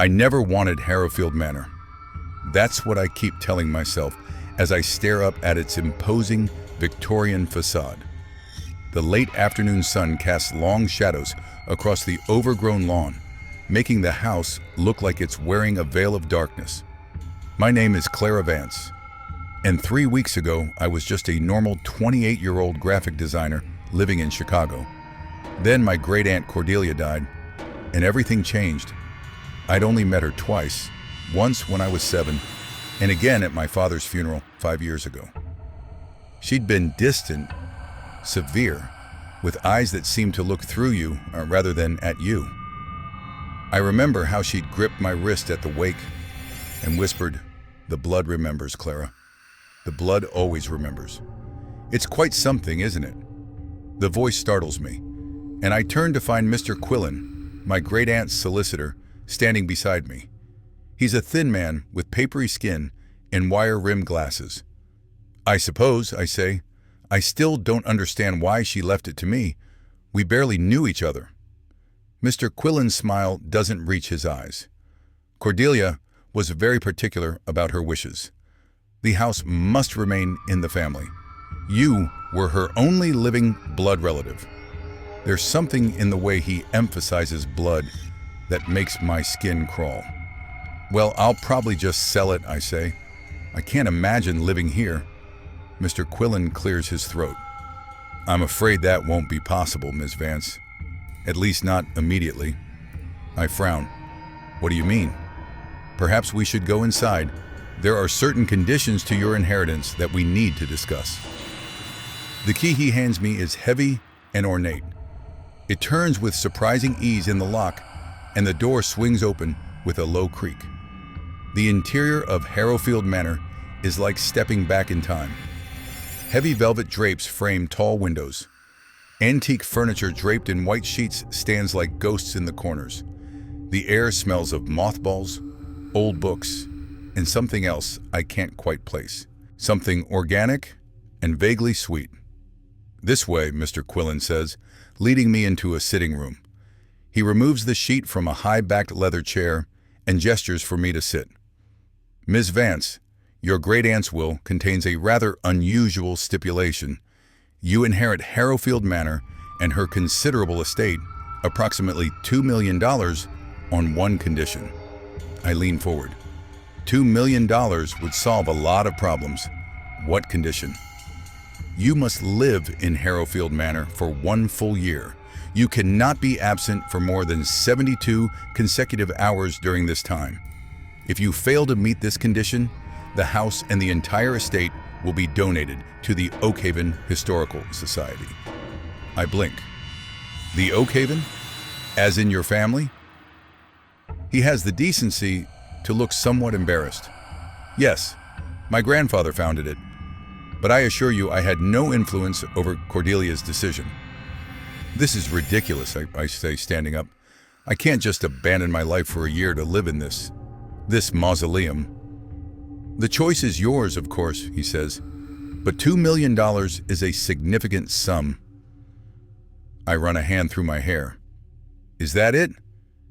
I never wanted Harrowfield Manor. That's what I keep telling myself as I stare up at its imposing Victorian façade. The late afternoon sun casts long shadows across the overgrown lawn, making the house look like it's wearing a veil of darkness. My name is Clara Vance, and 3 weeks ago I was just a normal 28-year-old graphic designer living in Chicago. Then my great-aunt Cordelia died, and everything changed. I'd only met her twice, once when I was 7, and again at my father's funeral 5 years ago. She'd been distant, severe, with eyes that seemed to look through you rather than at you. I remember how she'd gripped my wrist at the wake and whispered, "The blood remembers, Clara. The blood always remembers." It's quite something, isn't it? The voice startles me, and I turn to find Mr. Quillen, my great-aunt's solicitor, standing beside me. He's a thin man with papery skin and wire-rimmed glasses. "I suppose," I say, "I still don't understand why she left it to me. We barely knew each other." Mr. Quillen's smile doesn't reach his eyes. Cordelia was very particular about her wishes. The house must remain in the family. You were her only living blood relative. There's something in the way he emphasizes blood that makes my skin crawl. "Well, I'll probably just sell it," I say. "I can't imagine living here." Mr. Quillen clears his throat. "I'm afraid that won't be possible, Ms. Vance. At least not immediately." I frown. "What do you mean?" "Perhaps we should go inside. There are certain conditions to your inheritance that we need to discuss." The key he hands me is heavy and ornate. It turns with surprising ease in the lock, and the door swings open with a low creak. The interior of Harrowfield Manor is like stepping back in time. Heavy velvet drapes frame tall windows. Antique furniture draped in white sheets stands like ghosts in the corners. The air smells of mothballs, old books, and something else I can't quite place. Something organic and vaguely sweet. "This way," Mr. Quillen says, leading me into a sitting room. He removes the sheet from a high-backed leather chair and gestures for me to sit. "Ms. Vance, your great-aunt's will contains a rather unusual stipulation. You inherit Harrowfield Manor and her considerable estate, approximately $2 million, on one condition." I lean forward. $2 million would solve a lot of problems. "What condition?" "You must live in Harrowfield Manor for 1 full year. You cannot be absent for more than 72 consecutive hours during this time. If you fail to meet this condition, the house and the entire estate will be donated to the Oakhaven Historical Society." I blink. "The Oakhaven? As in your family?" He has the decency to look somewhat embarrassed. "Yes, my grandfather founded it. But I assure you I had no influence over Cordelia's decision." "This is ridiculous," I say, standing up. "I can't just abandon my life for a year to live in this mausoleum." "The choice is yours, of course," he says, "but $2 million is a significant sum." I run a hand through my hair. "Is that it?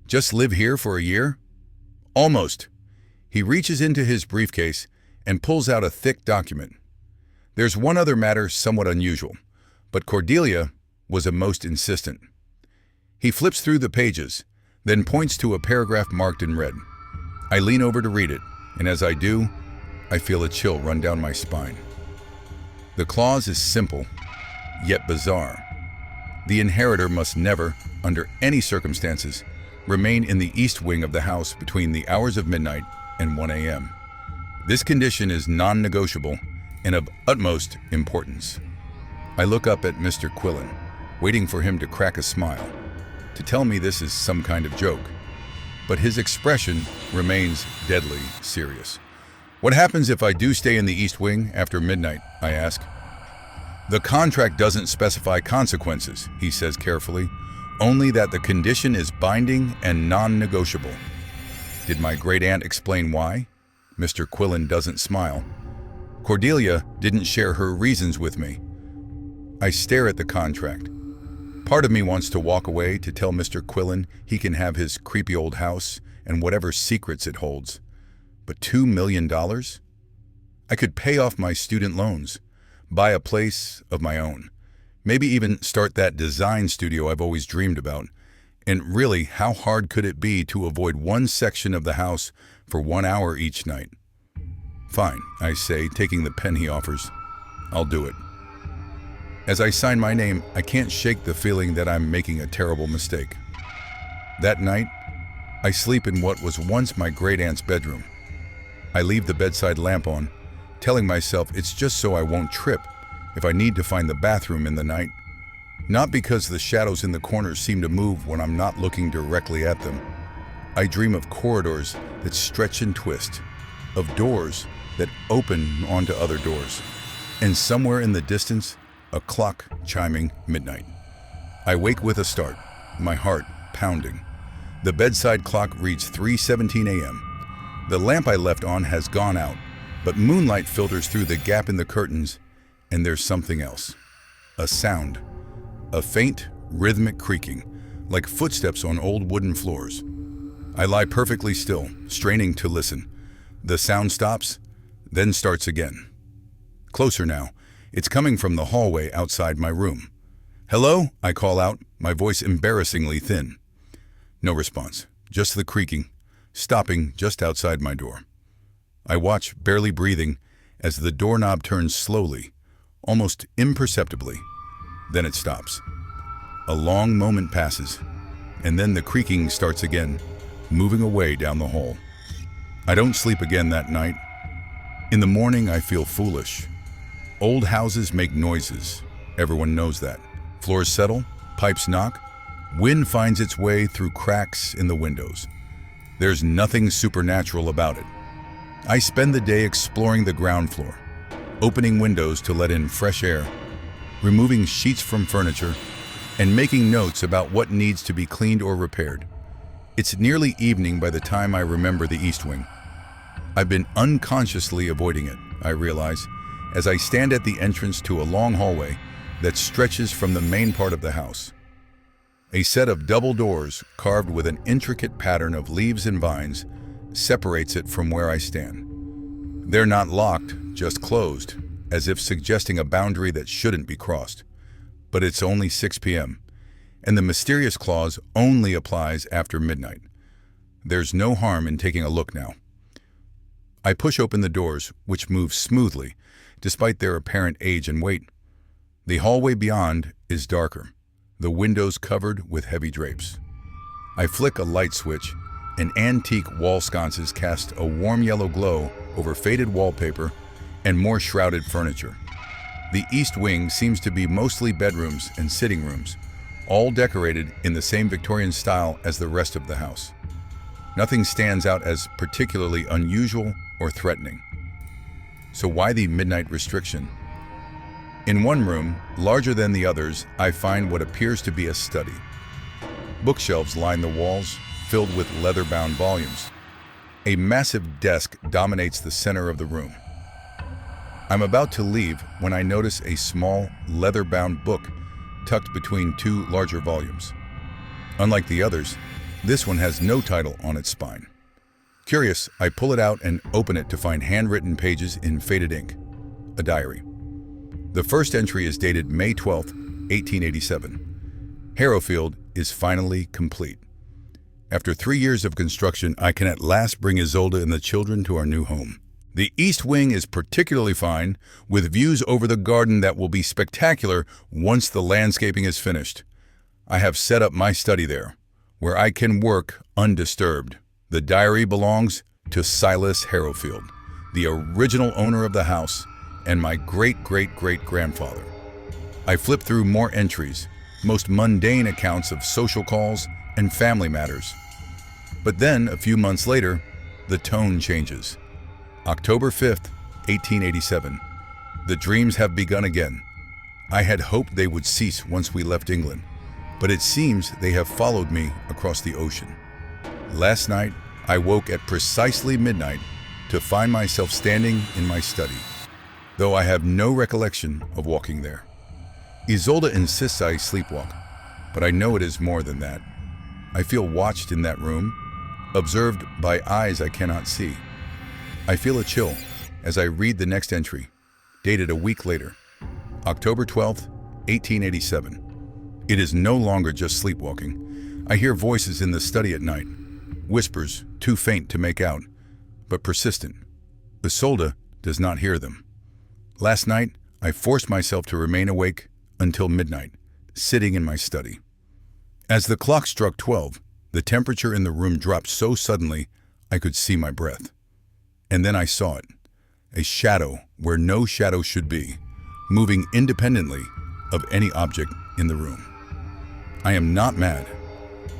Just live here for a year?" "Almost." He reaches into his briefcase and pulls out a thick document. "There's one other matter somewhat unusual, but Cordelia was a most insistent." He flips through the pages, then points to a paragraph marked in red. I lean over to read it, and as I do, I feel a chill run down my spine. The clause is simple, yet bizarre. The inheritor must never, under any circumstances, remain in the east wing of the house between the hours of midnight and 1 a.m. This condition is non-negotiable and of utmost importance. I look up at Mr. Quillen, waiting for him to crack a smile, to tell me this is some kind of joke. But his expression remains deadly serious. "What happens if I do stay in the East Wing after midnight?" I ask. "The contract doesn't specify consequences," he says carefully, "only that the condition is binding and non-negotiable." Did my great-aunt explain why? Mr. Quillen doesn't smile. Cordelia didn't share her reasons with me. I stare at the contract. Part of me wants to walk away to tell Mr. Quillen he can have his creepy old house and whatever secrets it holds. But $2 million? I could pay off my student loans, buy a place of my own, maybe even start that design studio I've always dreamed about. And really, how hard could it be to avoid one section of the house for 1 hour each night? Fine, I say, taking the pen he offers. I'll do it. As I sign my name, I can't shake the feeling that I'm making a terrible mistake. That night, I sleep in what was once my great-aunt's bedroom. I leave the bedside lamp on, telling myself it's just so I won't trip if I need to find the bathroom in the night. Not because the shadows in the corners seem to move when I'm not looking directly at them. I dream of corridors that stretch and twist, of doors that open onto other doors, and somewhere in the distance, a clock chiming midnight. I wake with a start, my heart pounding. The bedside clock reads 3:17 a.m. The lamp I left on has gone out, but moonlight filters through the gap in the curtains, and there's something else. A sound. A faint, rhythmic creaking, like footsteps on old wooden floors. I lie perfectly still, straining to listen. The sound stops, then starts again. Closer now. It's coming from the hallway outside my room. "Hello?" I call out, my voice embarrassingly thin. No response, just the creaking, stopping just outside my door. I watch, barely breathing, as the doorknob turns slowly, almost imperceptibly. Then it stops. A long moment passes, and then the creaking starts again, moving away down the hall. I don't sleep again that night. In the morning, I feel foolish. Old houses make noises. Everyone knows that. Floors settle, pipes knock, wind finds its way through cracks in the windows. There's nothing supernatural about it. I spend the day exploring the ground floor, opening windows to let in fresh air, removing sheets from furniture, and making notes about what needs to be cleaned or repaired. It's nearly evening by the time I remember the East Wing. I've been unconsciously avoiding it, I realize, as I stand at the entrance to a long hallway that stretches from the main part of the house. A set of double doors carved with an intricate pattern of leaves and vines separates it from where I stand. They're not locked, just closed, as if suggesting a boundary that shouldn't be crossed. But it's only 6 p.m., and the mysterious clause only applies after midnight. There's no harm in taking a look now. I push open the doors, which move smoothly, despite their apparent age and weight. The hallway beyond is darker, the windows covered with heavy drapes. I flick a light switch, and antique wall sconces cast a warm yellow glow over faded wallpaper and more shrouded furniture. The East Wing seems to be mostly bedrooms and sitting rooms, all decorated in the same Victorian style as the rest of the house. Nothing stands out as particularly unusual or threatening. So why the midnight restriction? In one room, larger than the others, I find what appears to be a study. Bookshelves line the walls, filled with leather-bound volumes. A massive desk dominates the center of the room. I'm about to leave when I notice a small, leather-bound book tucked between two larger volumes. Unlike the others, this one has no title on its spine. Curious, I pull it out and open it to find handwritten pages in faded ink. A diary. The first entry is dated May 12, 1887. Harrowfield is finally complete. After 3 years of construction, I can at last bring Isolde and the children to our new home. The East Wing is particularly fine, with views over the garden that will be spectacular once the landscaping is finished. I have set up my study there, where I can work undisturbed. The diary belongs to Silas Harrowfield, the original owner of the house, and my great-great-great-grandfather. I flip through more entries, most mundane accounts of social calls and family matters. But then, a few months later, the tone changes. October 5th, 1887. The dreams have begun again. I had hoped they would cease once we left England, but it seems they have followed me across the ocean. Last night, I woke at precisely midnight to find myself standing in my study, though I have no recollection of walking there. Isolde insists I sleepwalk, but I know it is more than that. I feel watched in that room, observed by eyes I cannot see. I feel a chill as I read the next entry, dated a week later, October 12th, 1887. It is no longer just sleepwalking. I hear voices in the study at night, whispers too faint to make out, but persistent. Isolde does not hear them. Last night, I forced myself to remain awake until midnight, sitting in my study. As the clock struck 12, the temperature in the room dropped so suddenly I could see my breath. And then I saw it, a shadow where no shadow should be, moving independently of any object in the room. I am not mad.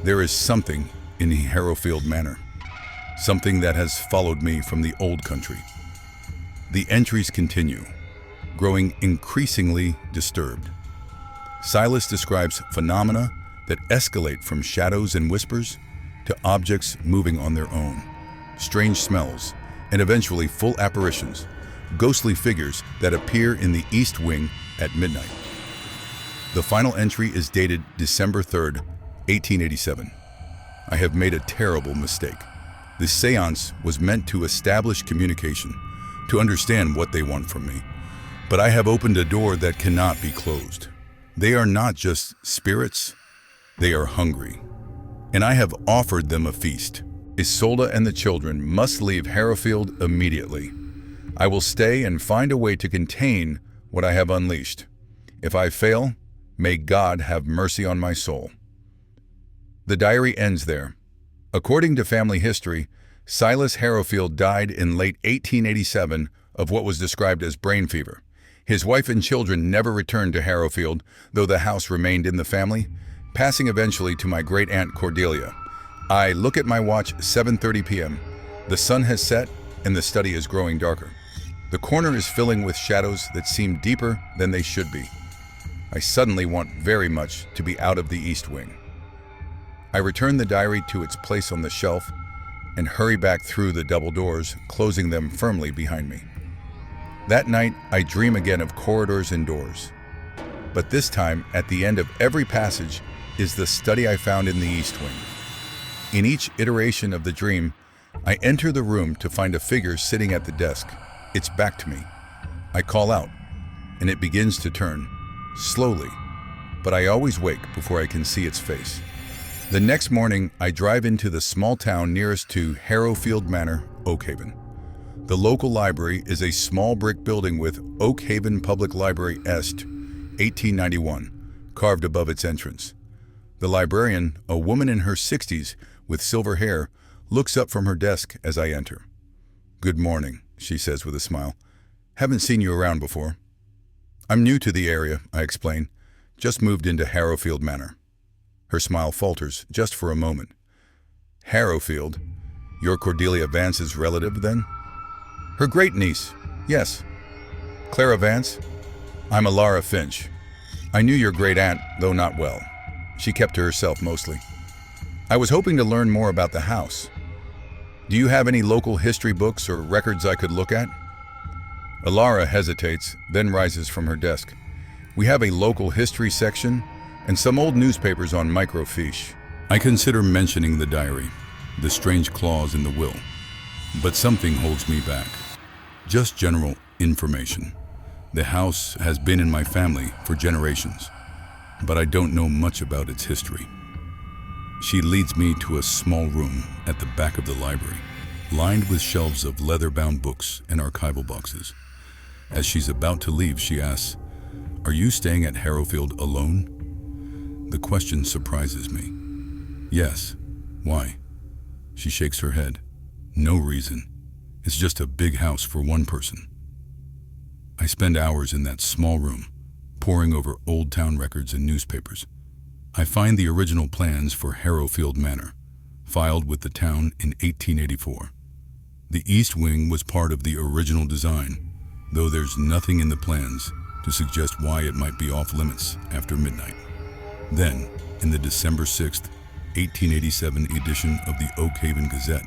There is something in Harrowfield Manor, something that has followed me from the old country. The entries continue, growing increasingly disturbed. Silas describes phenomena that escalate from shadows and whispers to objects moving on their own, strange smells, and eventually full apparitions, ghostly figures that appear in the East Wing at midnight. The final entry is dated December 3rd, 1887. I have made a terrible mistake. This seance was meant to establish communication, to understand what they want from me. But I have opened a door that cannot be closed. They are not just spirits, they are hungry. And I have offered them a feast. Isolde and the children must leave Harrowfield immediately. I will stay and find a way to contain what I have unleashed. If I fail, may God have mercy on my soul. The diary ends there. According to family history, Silas Harrowfield died in late 1887 of what was described as brain fever. His wife and children never returned to Harrowfield, though the house remained in the family, passing eventually to my great-aunt Cordelia. I look at my watch, 7:30 p.m. The sun has set and the study is growing darker. The corner is filling with shadows that seem deeper than they should be. I suddenly want very much to be out of the East Wing. I return the diary to its place on the shelf and hurry back through the double doors, closing them firmly behind me. That night, I dream again of corridors and doors. But this time, at the end of every passage, is the study I found in the East Wing. In each iteration of the dream, I enter the room to find a figure sitting at the desk. It's back to me. I call out, and it begins to turn, slowly, but I always wake before I can see its face. The next morning, I drive into the small town nearest to Harrowfield Manor, Oakhaven. The local library is a small brick building with Oakhaven Public Library Est, 1891, carved above its entrance. The librarian, a woman in her 60s with silver hair, looks up from her desk as I enter. "Good morning," she says with a smile. "Haven't seen you around before." "I'm new to the area," I explain. "Just moved into Harrowfield Manor." Her smile falters just for a moment. "Harrowfield? You're Cordelia Vance's relative, then?" "Her great-niece, yes." "Clara Vance? I'm Alara Finch. I knew your great-aunt, though not well. She kept to herself mostly. I was hoping to learn more about the house. Do you have any local history books or records I could look at?" Alara hesitates, then rises from her desk. "We have a local history section and some old newspapers on microfiche." I consider mentioning the diary, the strange clause in the will, but something holds me back. Just general information. The house has been in my family for generations, but I don't know much about its history. She leads me to a small room at the back of the library, lined with shelves of leather-bound books and archival boxes. As she's about to leave, she asks, "Are you staying at Harrowfield alone?" The question surprises me. "Yes. Why?" She shakes her head. "No reason. It's just a big house for one person." I spend hours in that small room, poring over old town records and newspapers. I find the original plans for Harrowfield Manor, filed with the town in 1884. The East Wing was part of the original design, though there's nothing in the plans to suggest why it might be off limits after midnight. Then, in the December 6th, 1887 edition of the Oakhaven Gazette,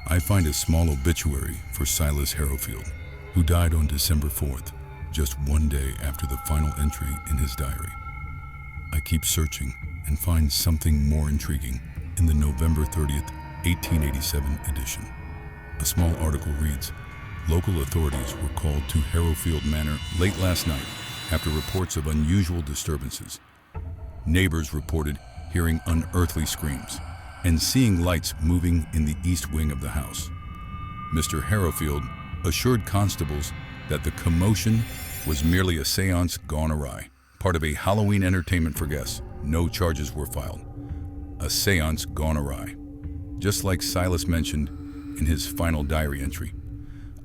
I find a small obituary for Silas Harrowfield, who died on December 4th, just one day after the final entry in his diary. I keep searching and find something more intriguing in the November 30th, 1887 edition. A small article reads, "Local authorities were called to Harrowfield Manor late last night after reports of unusual disturbances. Neighbors reported hearing unearthly screams and seeing lights moving in the east wing of the house. Mr. Harrowfield assured constables that the commotion was merely a seance gone awry, part of a Halloween entertainment for guests. No charges were filed. A seance gone awry." Just like Silas mentioned in his final diary entry.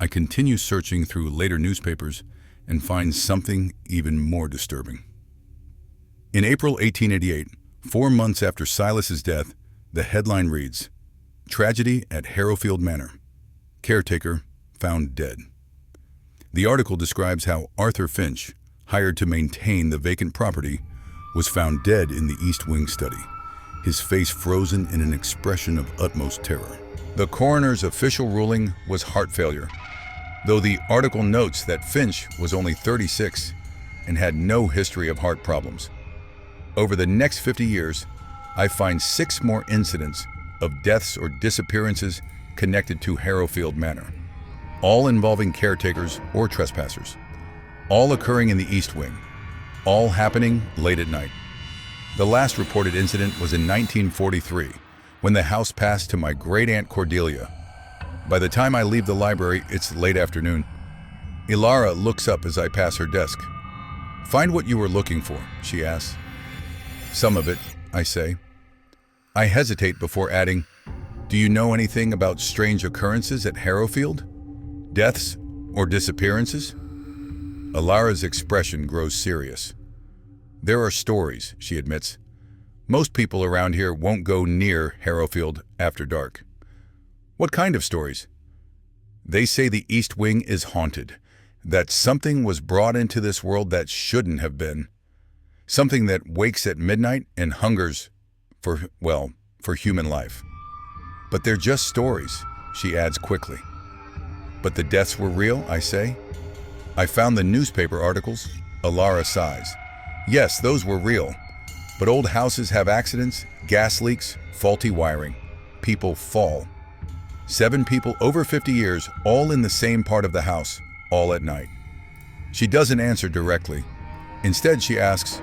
I continue searching through later newspapers and find something even more disturbing. In April 1888, 4 months after Silas's death, the headline reads, "Tragedy at Harrowfield Manor. Caretaker found dead." The article describes how Arthur Finch, hired to maintain the vacant property, was found dead in the East Wing study, his face frozen in an expression of utmost terror. The coroner's official ruling was heart failure, though the article notes that Finch was only 36 and had no history of heart problems. Over the next 50 years, I find 6 more incidents of deaths or disappearances connected to Harrowfield Manor, all involving caretakers or trespassers, all occurring in the East Wing, all happening late at night. The last reported incident was in 1943, when the house passed to my great-aunt Cordelia. By the time I leave the library, it's late afternoon. Ilara looks up as I pass her desk. "Find what you were looking for," she asks. "Some of it," I say. I hesitate before adding, "Do you know anything about strange occurrences at Harrowfield? Deaths or disappearances?" Ilara's expression grows serious. "There are stories," she admits. "Most people around here won't go near Harrowfield after dark." "What kind of stories?" "They say the East Wing is haunted, that something was brought into this world that shouldn't have been. Something that wakes at midnight and hungers for human life. But they're just stories," she adds quickly. "But the deaths were real," I say. "I found the newspaper articles." Ilara sighs. "Yes, those were real. But old houses have accidents, gas leaks, faulty wiring. People fall. 7 people over 50 years, all in the same part of the house, all at night." She doesn't answer directly. Instead, she asks,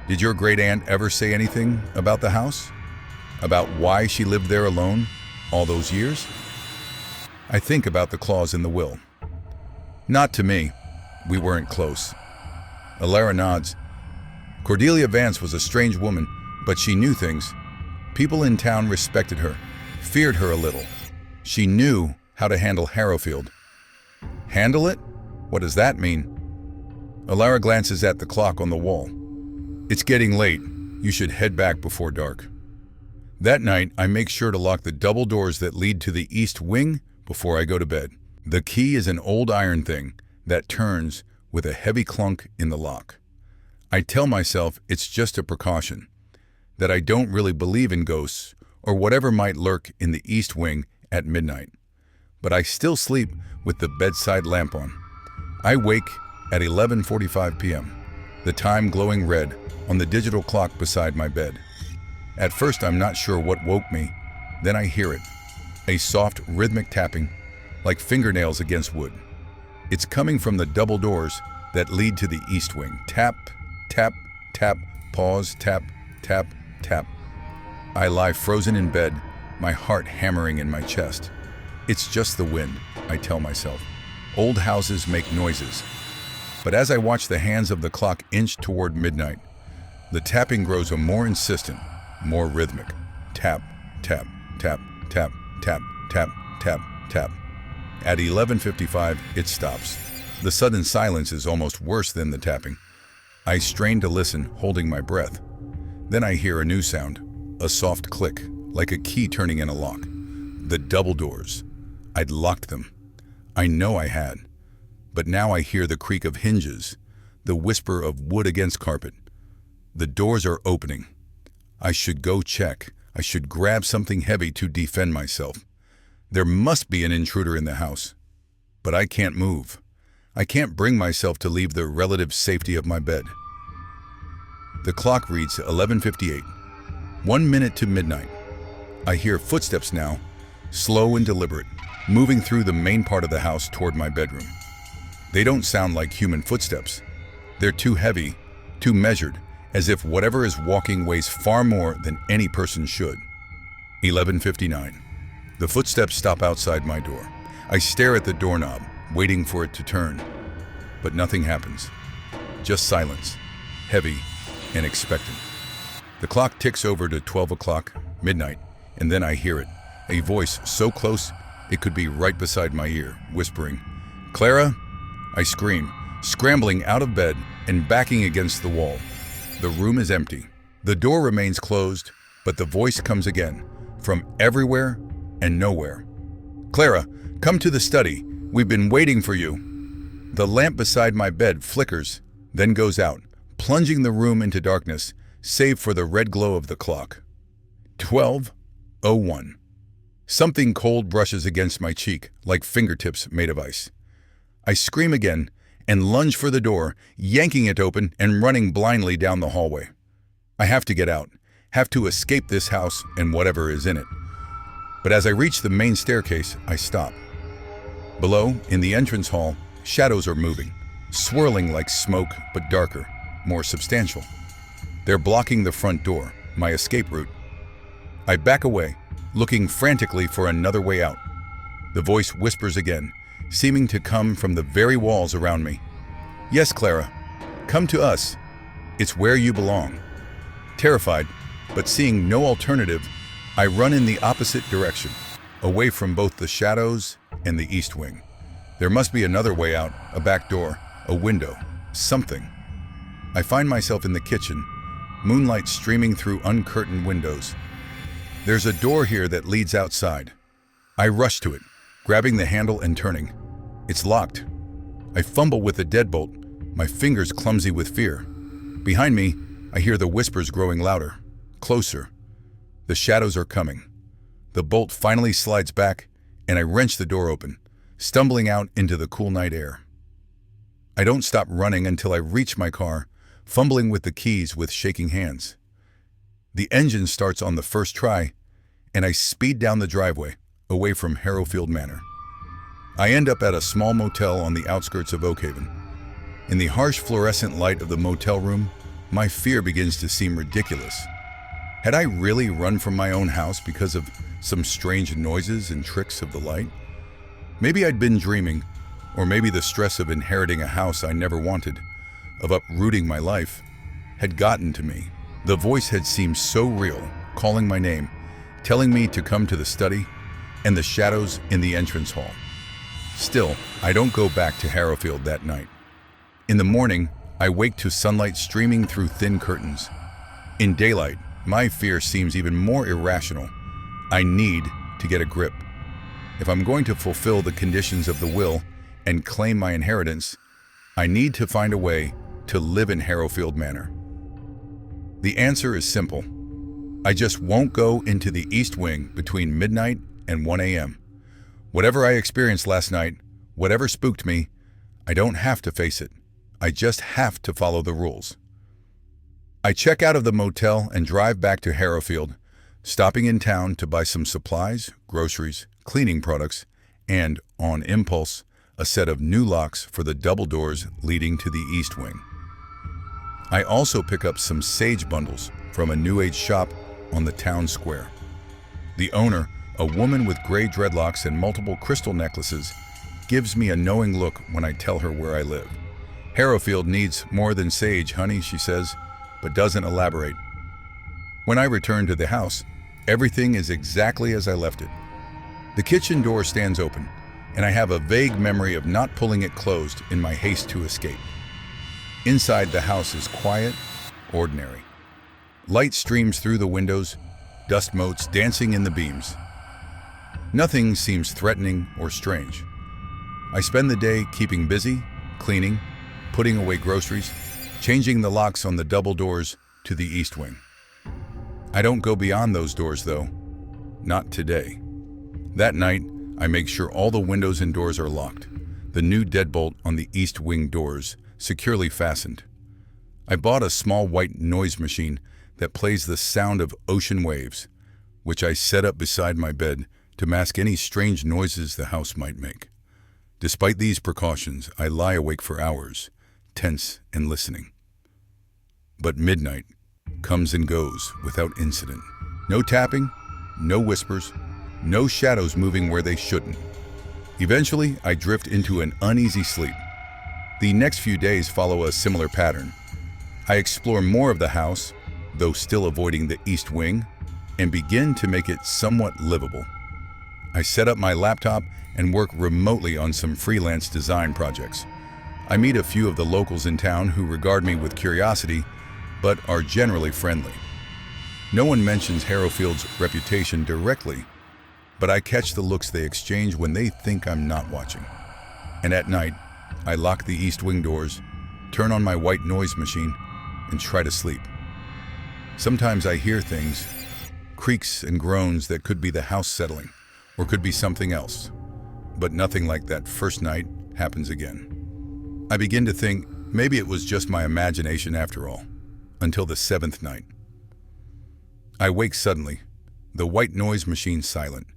"Did your great-aunt ever say anything about the house? About why she lived there alone all those years?" I think about the clause in the will. "Not to me. We weren't close." Ilara nods. "Cordelia Vance was a strange woman, but she knew things. People in town respected her, feared her a little. She knew how to handle Harrowfield." "Handle it? What does that mean?" Ilara glances at the clock on the wall. "It's getting late. You should head back before dark." That night, I make sure to lock the double doors that lead to the East Wing before I go to bed. The key is an old iron thing that turns with a heavy clunk in the lock. I tell myself it's just a precaution, that I don't really believe in ghosts or whatever might lurk in the East Wing at midnight. But I still sleep with the bedside lamp on. I wake at 11:45 p.m., the time glowing red on the digital clock beside my bed. At first, I'm not sure what woke me. Then I hear it, a soft, rhythmic tapping, like fingernails against wood. It's coming from the double doors that lead to the East Wing. Tap, tap, tap, pause, tap, tap, tap. I lie frozen in bed, my heart hammering in my chest. It's just the wind, I tell myself. Old houses make noises. But as I watch the hands of the clock inch toward midnight, the tapping grows more insistent, more rhythmic. Tap, tap, tap, tap, tap, tap, tap, tap. At 11:55, it stops. The sudden silence is almost worse than the tapping. I strain to listen, holding my breath. Then I hear a new sound, a soft click, like a key turning in a lock. The double doors. I'd locked them. I know I had. But now I hear the creak of hinges, the whisper of wood against carpet. The doors are opening. I should go check. I should grab something heavy to defend myself. There must be an intruder in the house. But I can't move. I can't bring myself to leave the relative safety of my bed. The clock reads 11:58. 1 minute to midnight. I hear footsteps now, slow and deliberate, moving through the main part of the house toward my bedroom. They don't sound like human footsteps. They're too heavy, too measured, as if whatever is walking weighs far more than any person should. 11:59. The footsteps stop outside my door. I stare at the doorknob, waiting for it to turn. But nothing happens. Just silence, heavy and expectant. The clock ticks over to 12 o'clock, midnight, and then I hear it. A voice so close it could be right beside my ear, whispering, "Clara?" I scream, scrambling out of bed and backing against the wall. The room is empty. The door remains closed, but the voice comes again, from everywhere and nowhere. "Clara, come to the study. We've been waiting for you." The lamp beside my bed flickers, then goes out, plunging the room into darkness, save for the red glow of the clock. 12:01. Something cold brushes against my cheek, like fingertips made of ice. I scream again and lunge for the door, yanking it open and running blindly down the hallway. I have to get out, have to escape this house and whatever is in it. But as I reach the main staircase, I stop. Below, in the entrance hall, shadows are moving, swirling like smoke but darker, more substantial. They're blocking the front door, my escape route. I back away, looking frantically for another way out. The voice whispers again, seeming to come from the very walls around me. "Yes, Clara, come to us. It's where you belong." Terrified, but seeing no alternative, I run in the opposite direction, away from both the shadows and the east wing. There must be another way out, a back door, a window, something. I find myself in the kitchen, moonlight streaming through uncurtained windows. There's a door here that leads outside. I rush to it, grabbing the handle and turning. It's locked. I fumble with the deadbolt, my fingers clumsy with fear. Behind me, I hear the whispers growing louder, closer. The shadows are coming. The bolt finally slides back, and I wrench the door open, stumbling out into the cool night air. I don't stop running until I reach my car, fumbling with the keys with shaking hands. The engine starts on the first try, and I speed down the driveway, away from Harrowfield Manor. I end up at a small motel on the outskirts of Oakhaven. In the harsh fluorescent light of the motel room, my fear begins to seem ridiculous. Had I really run from my own house because of some strange noises and tricks of the light? Maybe I'd been dreaming, or maybe the stress of inheriting a house I never wanted, of uprooting my life, had gotten to me. The voice had seemed so real, calling my name, telling me to come to the study, and the shadows in the entrance hall. Still, I don't go back to Harrowfield that night. In the morning, I wake to sunlight streaming through thin curtains. In daylight, my fear seems even more irrational. I need to get a grip. If I'm going to fulfill the conditions of the will and claim my inheritance, I need to find a way to live in Harrowfield Manor. The answer is simple. I just won't go into the East Wing between midnight and 1 a.m. Whatever I experienced last night, whatever spooked me, I don't have to face it. I just have to follow the rules. I check out of the motel and drive back to Harrowfield, stopping in town to buy some supplies, groceries, cleaning products, and, on impulse, a set of new locks for the double doors leading to the East Wing. I also pick up some sage bundles from a New Age shop on the town square. The owner, a woman with gray dreadlocks and multiple crystal necklaces, gives me a knowing look when I tell her where I live. "Harrowfield needs more than sage, honey," she says, but doesn't elaborate. When I return to the house, everything is exactly as I left it. The kitchen door stands open, and I have a vague memory of not pulling it closed in my haste to escape. Inside, the house is quiet, ordinary. Light streams through the windows, dust motes dancing in the beams. Nothing seems threatening or strange. I spend the day keeping busy, cleaning, putting away groceries, changing the locks on the double doors to the East Wing. I don't go beyond those doors, though. Not today. That night, I make sure all the windows and doors are locked, the new deadbolt on the East Wing doors securely fastened. I bought a small white noise machine that plays the sound of ocean waves, which I set up beside my bed to mask any strange noises the house might make. Despite these precautions, I lie awake for hours, tense and listening. But midnight comes and goes without incident. No tapping, no whispers, no shadows moving where they shouldn't. Eventually, I drift into an uneasy sleep. The next few days follow a similar pattern. I explore more of the house, though still avoiding the east wing, and begin to make it somewhat livable. I set up my laptop and work remotely on some freelance design projects. I meet a few of the locals in town who regard me with curiosity, but are generally friendly. No one mentions Harrowfield's reputation directly, but I catch the looks they exchange when they think I'm not watching. And at night, I lock the east wing doors, turn on my white noise machine, and try to sleep. Sometimes I hear things, creaks and groans that could be the house settling, or could be something else. But nothing like that first night happens again. I begin to think maybe it was just my imagination after all, until the seventh night. I wake suddenly, the white noise machine silent.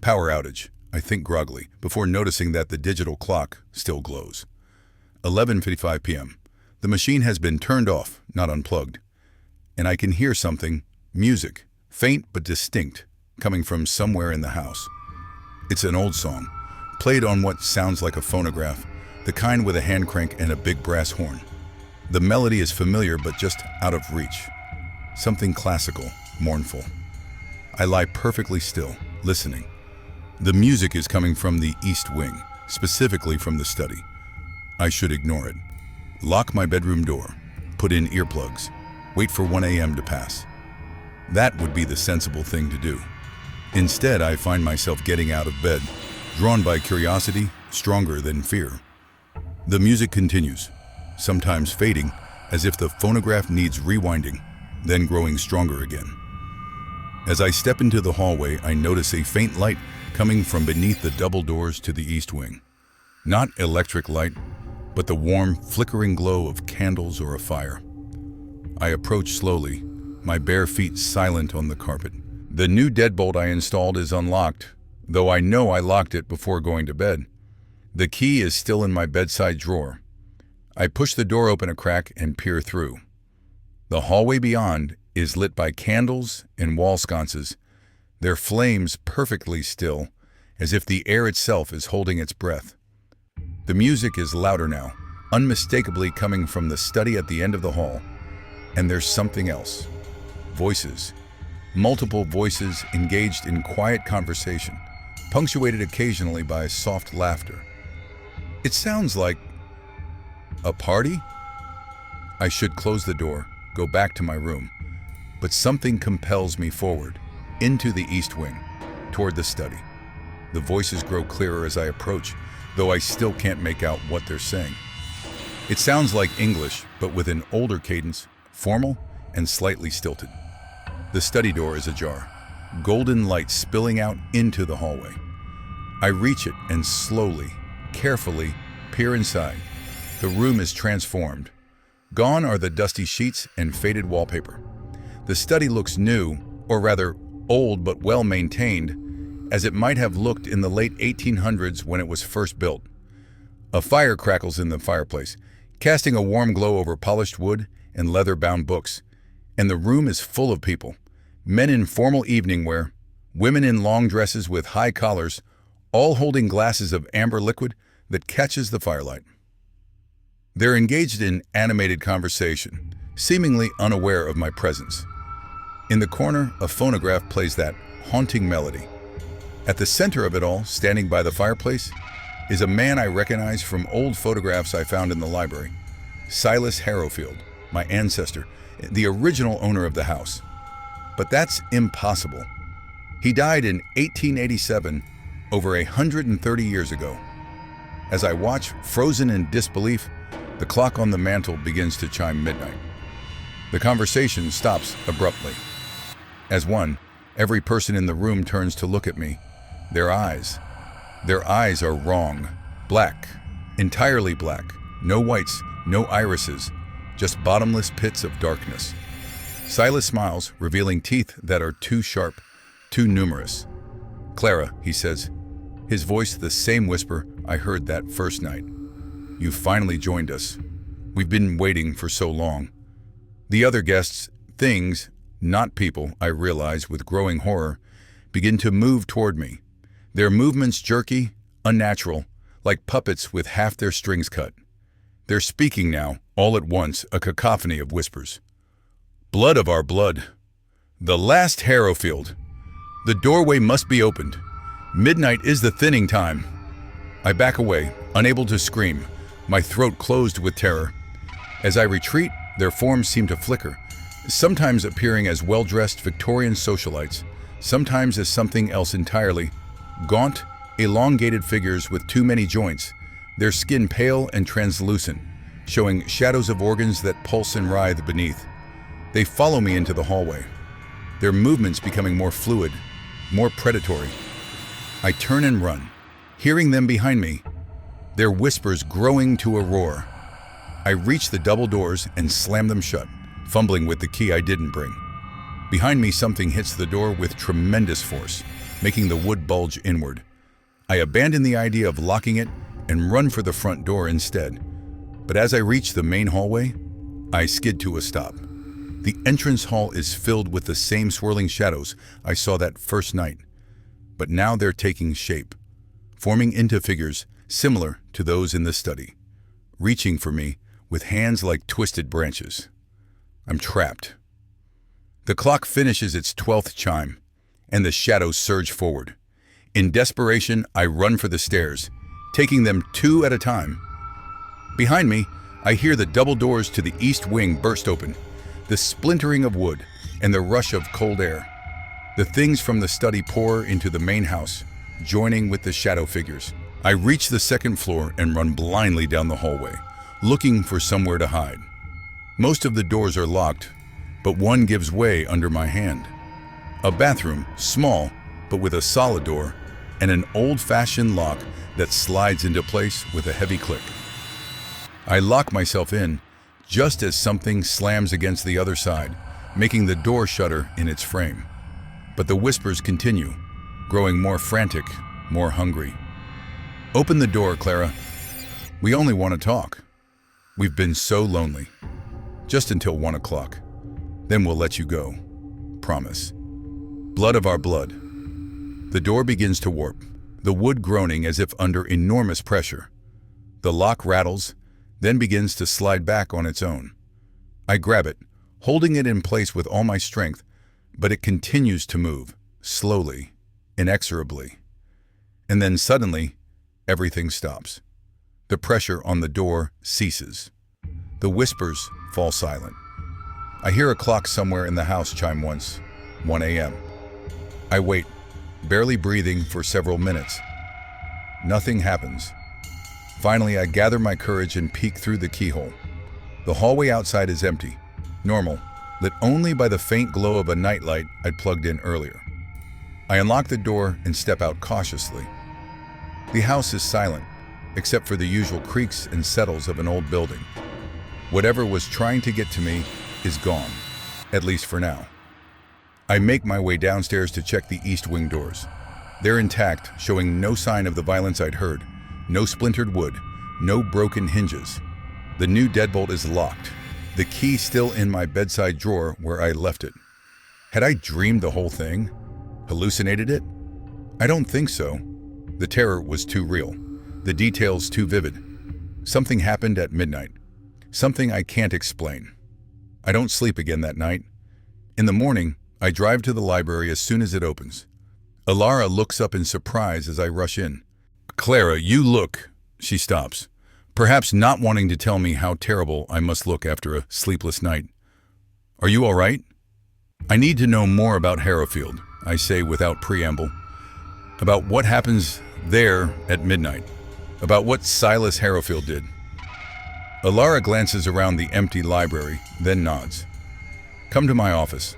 Power outage, I think groggily, before noticing that the digital clock still glows. 11:55 p.m. The machine has been turned off, not unplugged. And I can hear something, music, faint but distinct, coming from somewhere in the house. It's an old song, played on what sounds like a phonograph, the kind with a hand crank and a big brass horn. The melody is familiar but just out of reach. Something classical, mournful. I lie perfectly still, listening. The music is coming from the east wing, specifically from the study. I should ignore it. Lock my bedroom door, put in earplugs, wait for 1 a.m. to pass. That would be the sensible thing to do. Instead, I find myself getting out of bed, drawn by curiosity, stronger than fear. The music continues, sometimes fading, as if the phonograph needs rewinding, then growing stronger again. As I step into the hallway, I notice a faint light coming from beneath the double doors to the east wing. Not electric light, but the warm, flickering glow of candles or a fire. I approach slowly, my bare feet silent on the carpet. The new deadbolt I installed is unlocked, though I know I locked it before going to bed. The key is still in my bedside drawer. I push the door open a crack and peer through. The hallway beyond is lit by candles and wall sconces, their flames perfectly still, as if the air itself is holding its breath. The music is louder now, unmistakably coming from the study at the end of the hall. And there's something else. Voices. Multiple voices engaged in quiet conversation, punctuated occasionally by soft laughter. It sounds like a party? I should close the door, go back to my room, but something compels me forward, into the east wing, toward the study. The voices grow clearer as I approach, though I still can't make out what they're saying. It sounds like English, but with an older cadence, formal and slightly stilted. The study door is ajar, golden light spilling out into the hallway. I reach it and slowly, carefully, peer inside. The room is transformed. Gone are the dusty sheets and faded wallpaper. The study looks new, or rather old but well maintained, as it might have looked in the late 1800s when it was first built. A fire crackles in the fireplace, casting a warm glow over polished wood and leather-bound books, and the room is full of people. Men in formal evening wear, women in long dresses with high collars, all holding glasses of amber liquid that catches the firelight. They're engaged in animated conversation, seemingly unaware of my presence. In the corner, a phonograph plays that haunting melody. At the center of it all, standing by the fireplace, is a man I recognize from old photographs I found in the library. Silas Harrowfield, my ancestor, the original owner of the house. But that's impossible. He died in 1887, over 130 years ago. As I watch, frozen in disbelief, the clock on the mantel begins to chime midnight. The conversation stops abruptly. As one, every person in the room turns to look at me. Their eyes are wrong. Black, entirely black. No whites, no irises, just bottomless pits of darkness. Silas smiles, revealing teeth that are too sharp, too numerous. "Clara," he says, his voice the same whisper I heard that first night. "You finally joined us. We've been waiting for so long." The other guests, things, not people, I realize with growing horror, begin to move toward me. Their movements jerky, unnatural, like puppets with half their strings cut. They're speaking now, all at once, a cacophony of whispers. "Blood of our blood. The last Harrowfield. The doorway must be opened. Midnight is the thinning time." I back away, unable to scream, my throat closed with terror. As I retreat, their forms seem to flicker, sometimes appearing as well-dressed Victorian socialites, sometimes as something else entirely. Gaunt, elongated figures with too many joints, their skin pale and translucent, showing shadows of organs that pulse and writhe beneath. They follow me into the hallway, their movements becoming more fluid, more predatory. I turn and run, hearing them behind me, their whispers growing to a roar. I reach the double doors and slam them shut, fumbling with the key I didn't bring. Behind me, something hits the door with tremendous force, making the wood bulge inward. I abandon the idea of locking it and run for the front door instead. But as I reach the main hallway, I skid to a stop. The entrance hall is filled with the same swirling shadows I saw that first night. But now they're taking shape, forming into figures similar to those in the study, reaching for me with hands like twisted branches. I'm trapped. The clock finishes its 12th chime, and the shadows surge forward. In desperation, I run for the stairs, taking them two at a time. Behind me, I hear the double doors to the east wing burst open, the splintering of wood and the rush of cold air. The things from the study pour into the main house, joining with the shadow figures. I reach the second floor and run blindly down the hallway, looking for somewhere to hide. Most of the doors are locked, but one gives way under my hand. A bathroom, small, but with a solid door, and an old-fashioned lock that slides into place with a heavy click. I lock myself in, just as something slams against the other side, making the door shudder in its frame. But the whispers continue, growing more frantic, more hungry. "Open the door, Clara. We only want to talk. We've been so lonely. Just until 1 o'clock. Then we'll let you go. Promise. Blood of our blood." The door begins to warp, the wood groaning as if under enormous pressure. The lock rattles, then begins to slide back on its own. I grab it, holding it in place with all my strength, but it continues to move, slowly, inexorably. And then suddenly, everything stops. The pressure on the door ceases. The whispers fall silent. I hear a clock somewhere in the house chime once, 1 a.m. I wait, barely breathing, for several minutes. Nothing happens. Finally, I gather my courage and peek through the keyhole. The hallway outside is empty, normal, lit only by the faint glow of a nightlight I'd plugged in earlier. I unlock the door and step out cautiously. The house is silent, except for the usual creaks and settles of an old building. Whatever was trying to get to me is gone, at least for now. I make my way downstairs to check the east wing doors. They're intact, showing no sign of the violence I'd heard, no splintered wood, no broken hinges. The new deadbolt is locked, the key still in my bedside drawer where I left it. Had I dreamed the whole thing? Hallucinated it? I don't think so. The terror was too real, the details too vivid. Something happened at midnight, something I can't explain. I don't sleep again that night. In the morning, I drive to the library as soon as it opens. Alara looks up in surprise as I rush in. "Clara, you look..." She stops, perhaps not wanting to tell me how terrible I must look after a sleepless night. "Are you all right?" "I need to know more about Harrowfield," I say without preamble. "About what happens there at midnight. About what Silas Harrowfield did." Alara glances around the empty library, then nods. "Come to my office."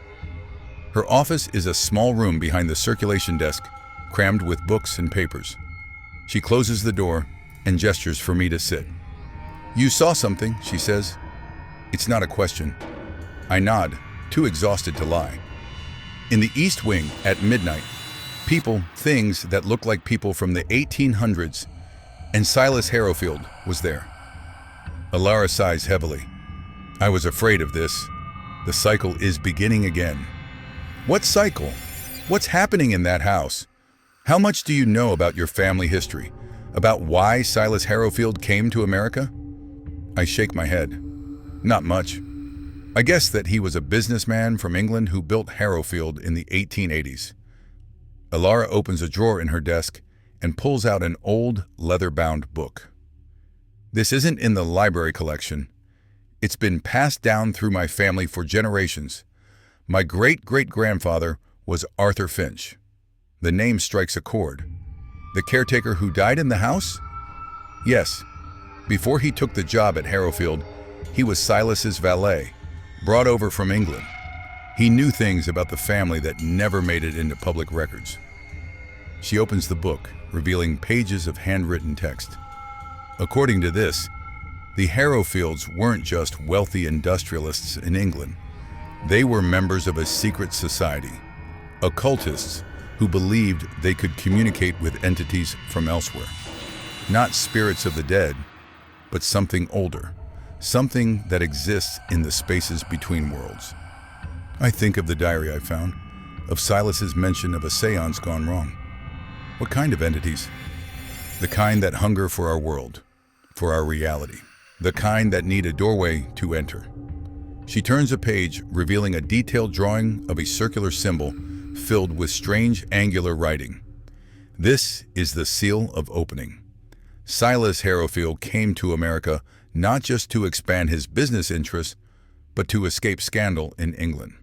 Her office is a small room behind the circulation desk, crammed with books and papers. She closes the door and gestures for me to sit. "You saw something," she says. It's not a question. I nod, too exhausted to lie. In the East Wing, at midnight, people, things that look like people from the 1800s, and Silas Harrowfield was there. Alara sighs heavily. I was afraid of this. The cycle is beginning again. What cycle? What's happening in that house? How much do you know about your family history? About why Silas Harrowfield came to America? I shake my head. Not much. I guess that he was a businessman from England who built Harrowfield in the 1880s. Alara opens a drawer in her desk and pulls out an old, leather-bound book. This isn't in the library collection. It's been passed down through my family for generations. My great-great-grandfather was Arthur Finch. The name strikes a chord. The caretaker who died in the house? Yes. Before he took the job at Harrowfield, he was Silas's valet, brought over from England. He knew things about the family that never made it into public records. She opens the book, revealing pages of handwritten text. According to this, the Harrowfields weren't just wealthy industrialists in England. They were members of a secret society, occultists who believed they could communicate with entities from elsewhere. Not spirits of the dead, but something older, something that exists in the spaces between worlds. I think of the diary I found, of Silas's mention of a seance gone wrong. What kind of entities? The kind that hunger for our world, for our reality. The kind that need a doorway to enter. She turns a page, revealing a detailed drawing of a circular symbol filled with strange angular writing. This is the seal of opening. Silas Harrowfield came to America not just to expand his business interests, but to escape scandal in England.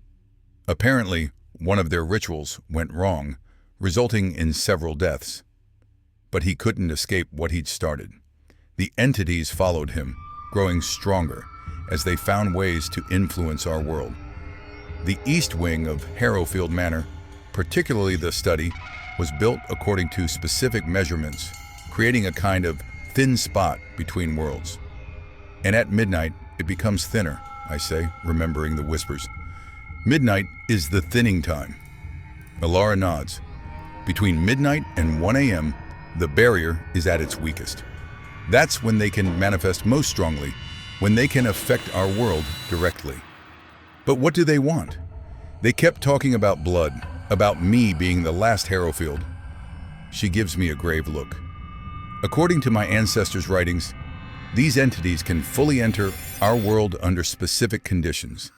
Apparently, one of their rituals went wrong, resulting in several deaths. But he couldn't escape what he'd started. The entities followed him, growing stronger as they found ways to influence our world. The East Wing of Harrowfield Manor, particularly the study, was built according to specific measurements, creating a kind of thin spot between worlds. And at midnight, it becomes thinner, I say, remembering the whispers. Midnight is the thinning time. Alara nods. Between midnight and 1 a.m., the barrier is at its weakest. That's when they can manifest most strongly, when they can affect our world directly. But what do they want? They kept talking about blood, about me being the last Harrowfield. She gives me a grave look. According to my ancestors' writings, these entities can fully enter our world under specific conditions.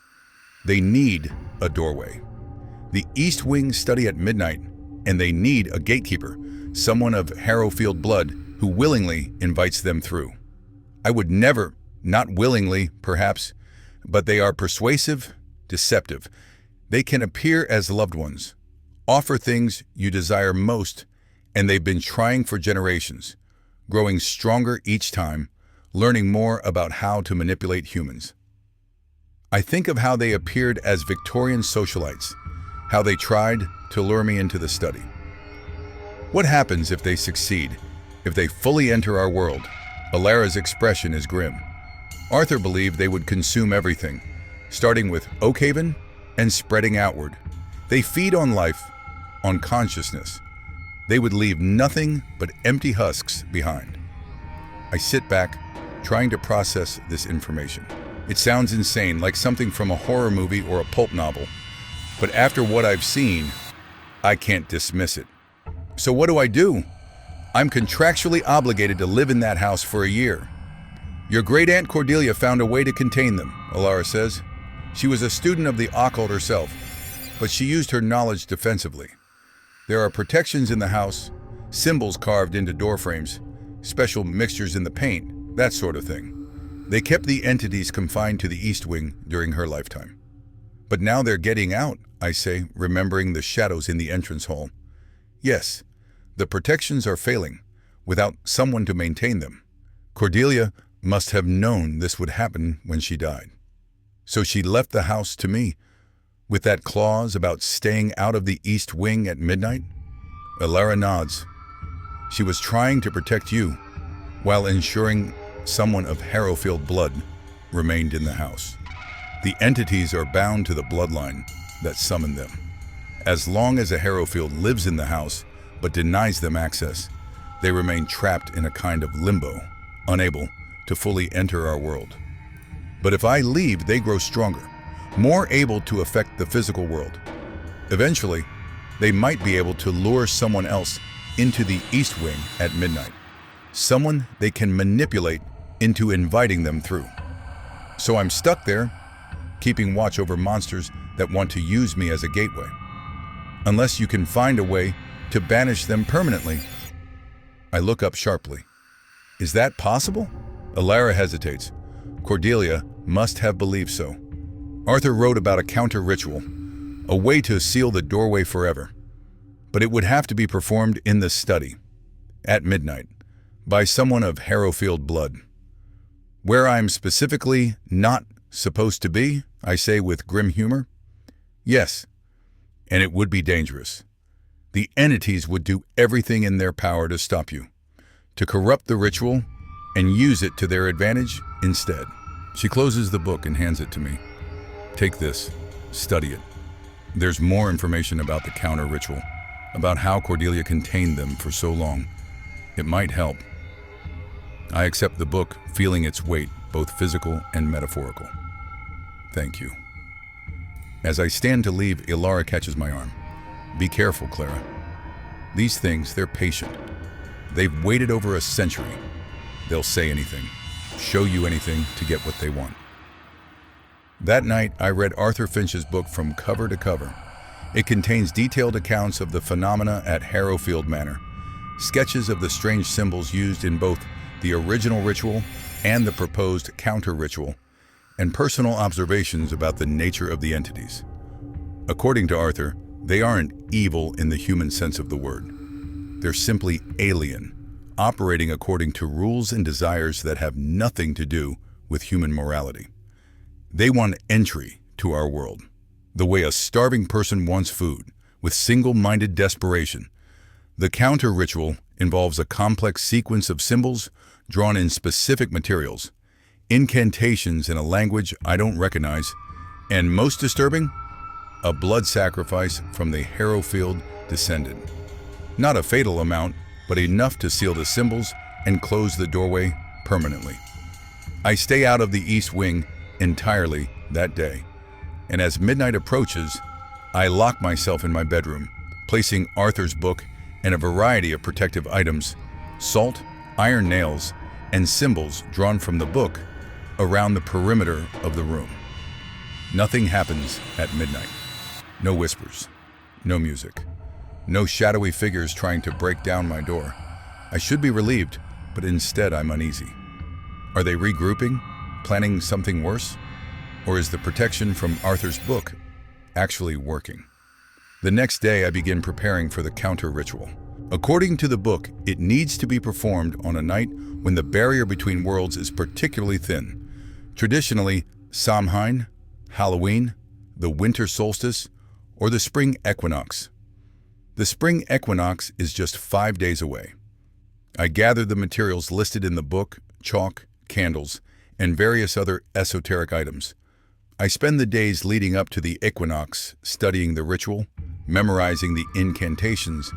They need a doorway. The East Wing study at midnight, and they need a gatekeeper, someone of Harrowfield blood who willingly invites them through. I would never, not willingly perhaps, but they are persuasive, deceptive. They can appear as loved ones, offer things you desire most, and they've been trying for generations, growing stronger each time, learning more about how to manipulate humans. I think of how they appeared as Victorian socialites, how they tried to lure me into the study. What happens if they succeed, if they fully enter our world? Alara's expression is grim. Arthur believed they would consume everything, starting with Oakhaven and spreading outward. They feed on life, on consciousness. They would leave nothing but empty husks behind. I sit back, trying to process this information. It sounds insane, like something from a horror movie or a pulp novel. But after what I've seen, I can't dismiss it. So what do? I'm contractually obligated to live in that house for a year. Your great-aunt Cordelia found a way to contain them, Alara says. She was a student of the occult herself, but she used her knowledge defensively. There are protections in the house, symbols carved into doorframes, special mixtures in the paint, that sort of thing. They kept the entities confined to the East Wing during her lifetime. But now they're getting out, I say, remembering the shadows in the entrance hall. Yes, the protections are failing, without someone to maintain them. Cordelia must have known this would happen when she died. So she left the house to me, with that clause about staying out of the East Wing at midnight? Alara nods. She was trying to protect you, while ensuring someone of Harrowfield blood remained in the house. The entities are bound to the bloodline that summoned them. As long as a Harrowfield lives in the house but denies them access, they remain trapped in a kind of limbo, unable to fully enter our world. But if I leave, they grow stronger, more able to affect the physical world. Eventually, they might be able to lure someone else into the East Wing at midnight, someone they can manipulate into inviting them through. So I'm stuck there, keeping watch over monsters that want to use me as a gateway. Unless you can find a way to banish them permanently. I look up sharply. Is that possible? Alara hesitates. Cordelia must have believed so. Arthur wrote about a counter-ritual, a way to seal the doorway forever. But it would have to be performed in the study, at midnight, by someone of Harrowfield blood. Where I'm specifically not supposed to be, I say with grim humor. Yes, and it would be dangerous. The entities would do everything in their power to stop you, to corrupt the ritual and use it to their advantage instead. She closes the book and hands it to me. Take this, study it. There's more information about the counter ritual, about how Cordelia contained them for so long. It might help. I accept the book, feeling its weight, both physical and metaphorical. Thank you. As I stand to leave, Ilara catches my arm. Be careful, Clara. These things, they're patient. They've waited over a century. They'll say anything, show you anything to get what they want. That night, I read Arthur Finch's book from cover to cover. It contains detailed accounts of the phenomena at Harrowfield Manor, sketches of the strange symbols used in both the original ritual and the proposed counter-ritual, and personal observations about the nature of the entities. According to Arthur, they aren't evil in the human sense of the word. They're simply alien, operating according to rules and desires that have nothing to do with human morality. They want entry to our world, the way a starving person wants food, with single-minded desperation. The counter-ritual involves a complex sequence of symbols drawn in specific materials, incantations in a language I don't recognize, and most disturbing, a blood sacrifice from the Harrowfield descendant. Not a fatal amount, but enough to seal the symbols and close the doorway permanently. I stay out of the East Wing entirely that day, and as midnight approaches, I lock myself in my bedroom, placing Arthur's book and a variety of protective items, salt, iron nails, and symbols drawn from the book around the perimeter of the room. Nothing happens at midnight. No whispers, no music, no shadowy figures trying to break down my door. I should be relieved, but instead I'm uneasy. Are they regrouping, planning something worse? Or is the protection from Arthur's book actually working? The next day I begin preparing for the counter ritual. According to the book, it needs to be performed on a night when the barrier between worlds is particularly thin. Traditionally, Samhain, Halloween, the winter solstice, or the spring equinox. The spring equinox is just 5 days away. I gather the materials listed in the book, chalk, candles, and various other esoteric items. I spend the days leading up to the equinox studying the ritual, memorizing the incantations,